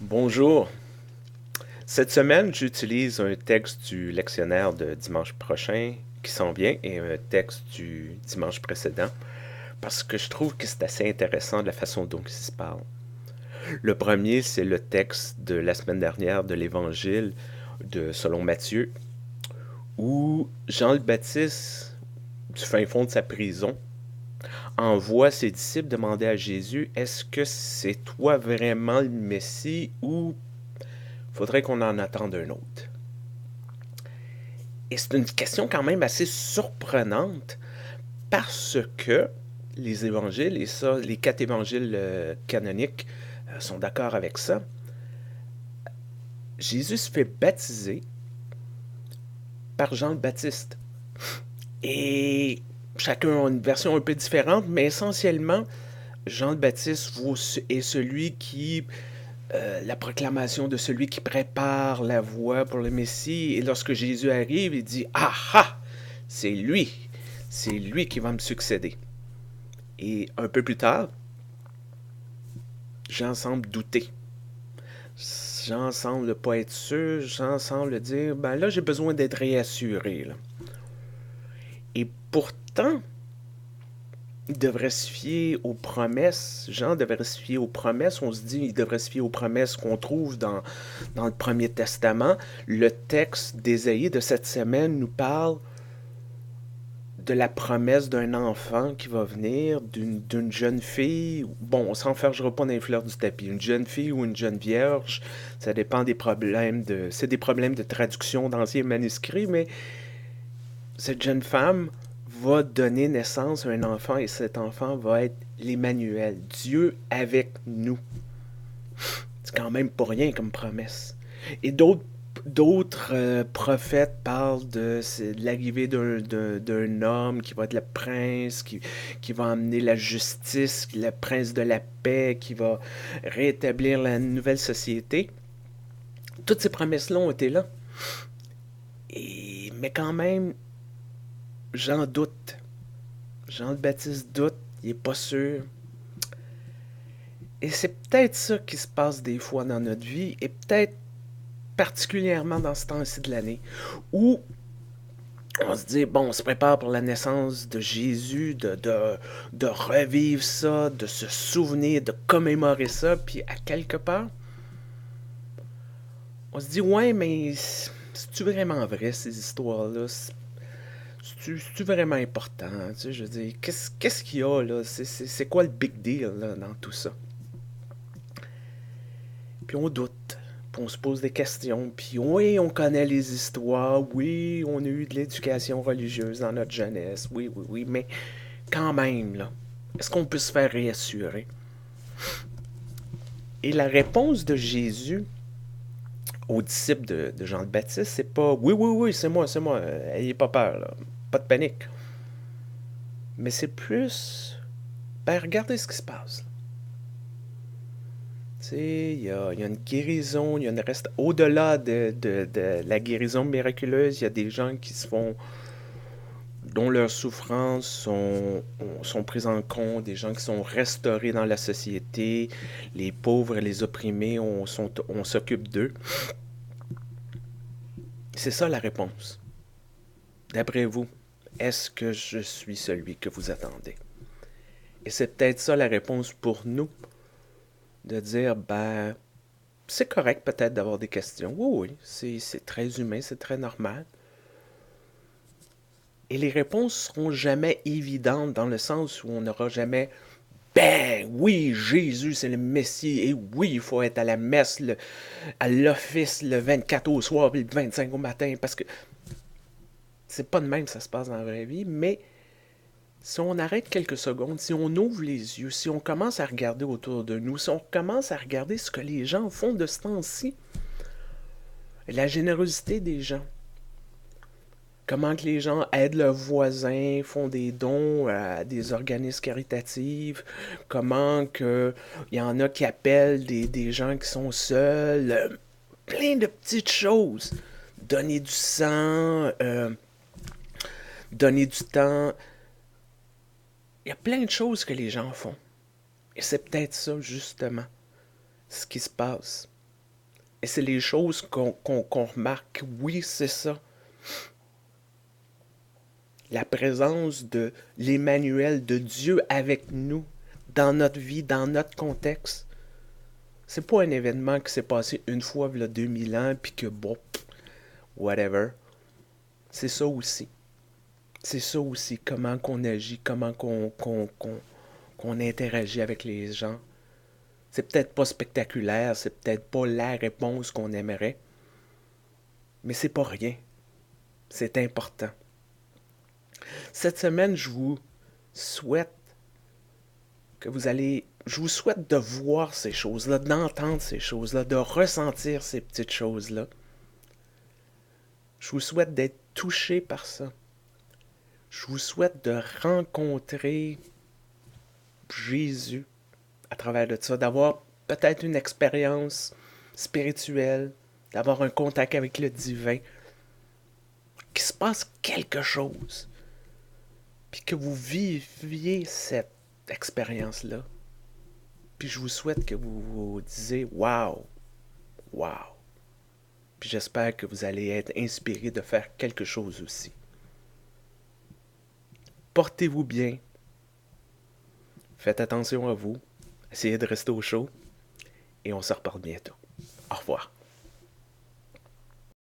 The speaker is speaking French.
Bonjour. Cette semaine, j'utilise un texte du lectionnaire de dimanche prochain qui s'en vient et un texte du dimanche précédent parce que je trouve que c'est assez intéressant de la façon dont il se parle. Le premier, c'est le texte de la semaine dernière de l'Évangile de selon Matthieu où Jean le Baptiste, du fin fond de sa prison, envoie ses disciples demander à Jésus, est-ce que c'est toi vraiment le Messie ou faudrait qu'on en attende un autre? Et c'est une question quand même assez surprenante parce que les évangiles, et ça, les quatre évangiles canoniques sont d'accord avec ça. Jésus se fait baptiser par Jean le Baptiste. Et chacun a une version un peu différente, mais essentiellement, Jean le Baptiste est celui qui la proclamation de celui qui prépare la voie pour le Messie. Et lorsque Jésus arrive, il dit ah ah, c'est lui, c'est lui qui va me succéder. Et un peu plus tard, Jean semble douter. Jean semble pas être sûr. Jean semble dire ben là, j'ai besoin d'être réassuré. Là. Et pourtant, il devrait se fier aux promesses. Jean devrait se fier aux promesses. On se dit il devrait se fier aux promesses qu'on trouve dans le Premier Testament. Le texte d'Ésaïe de cette semaine nous parle de la promesse d'un enfant qui va venir, d'une jeune fille. Bon, on s'enfergera pas dans les fleurs du tapis. Une jeune fille ou une jeune vierge, ça dépend des problèmes de... C'est des problèmes de traduction d'anciens manuscrits, mais cette jeune femme va donner naissance à un enfant et cet enfant va être l'Emmanuel, Dieu avec nous. C'est quand même pas rien comme promesse. Et d'autres prophètes parlent de l'arrivée d'un homme qui va être le prince, qui va amener la justice, le prince de la paix, qui va rétablir la nouvelle société. Toutes ces promesses-là ont été là. Mais quand même, j'en doute. Jean le Baptiste doute, il est pas sûr. Et c'est peut-être ça qui se passe des fois dans notre vie, et peut-être particulièrement dans ce temps-ci de l'année, où on se dit, bon, on se prépare pour la naissance de Jésus, de revivre ça, de se souvenir, de commémorer ça, puis à quelque part, on se dit, ouais, mais c'est-tu vraiment vrai, ces histoires-là? C'est-tu vraiment important? Tu sais, je veux dire, qu'est-ce qu'il y a, là? C'est quoi le big deal, là, dans tout ça? Puis on doute, puis on se pose des questions, puis oui, on connaît les histoires, oui, on a eu de l'éducation religieuse dans notre jeunesse, oui, oui, oui, mais quand même, là, est-ce qu'on peut se faire réassurer? Et la réponse de Jésus aux disciples de Jean le Baptiste, c'est pas oui, oui, oui, c'est moi, ayez pas peur, là, pas de panique. Mais c'est plus, ben regardez ce qui se passe. Tu sais, il y a une guérison, il y a une reste. Au-delà de la guérison miraculeuse, il y a des gens qui se font dont leurs souffrances sont prises en compte, des gens qui sont restaurés dans la société, les pauvres et les opprimés, on s'occupe d'eux. C'est ça la réponse. D'après vous, est-ce que je suis celui que vous attendez? Et c'est peut-être ça la réponse pour nous, de dire, ben, c'est correct peut-être d'avoir des questions. Oui, oui, c'est très humain, c'est très normal. Et les réponses seront jamais évidentes dans le sens où on n'aura jamais ben oui, Jésus c'est le Messie et oui, il faut être à la messe, à l'office le 24 au soir et le 25 au matin parce que c'est pas de même que ça se passe dans la vraie vie, mais si on arrête quelques secondes, si on ouvre les yeux, si on commence à regarder autour de nous, si on commence à regarder ce que les gens font de ce temps-ci, la générosité des gens, comment que les gens aident leurs voisins, font des dons à des organismes caritatifs, comment que il y en a qui appellent des gens qui sont seuls, plein de petites choses. Donner du sang, donner du temps. Il y a plein de choses que les gens font. Et c'est peut-être ça, justement, ce qui se passe. Et c'est les choses qu'on remarque. Oui, c'est ça. La présence de l'Emmanuel, de Dieu avec nous, dans notre vie, dans notre contexte. C'est pas un événement qui s'est passé une fois, il y a 2000 ans, puis que bon, whatever. C'est ça aussi. C'est ça aussi, comment qu'on agit, comment qu'on interagit avec les gens. C'est peut-être pas spectaculaire, c'est peut-être pas la réponse qu'on aimerait, mais c'est pas rien. C'est important. Cette semaine, souhaite je vous souhaite de voir ces choses-là, d'entendre ces choses-là, de ressentir ces petites choses-là. Je vous souhaite d'être touché par ça. Je vous souhaite de rencontrer Jésus à travers de ça, d'avoir peut-être une expérience spirituelle, d'avoir un contact avec le divin, qu'il se passe quelque chose, puis que vous viviez cette expérience-là. Puis je vous souhaite que vous vous disiez waouh, waouh. Puis j'espère que vous allez être inspiré de faire quelque chose aussi. Portez-vous bien. Faites attention à vous. Essayez de rester au chaud. Et on se reparle bientôt. Au revoir.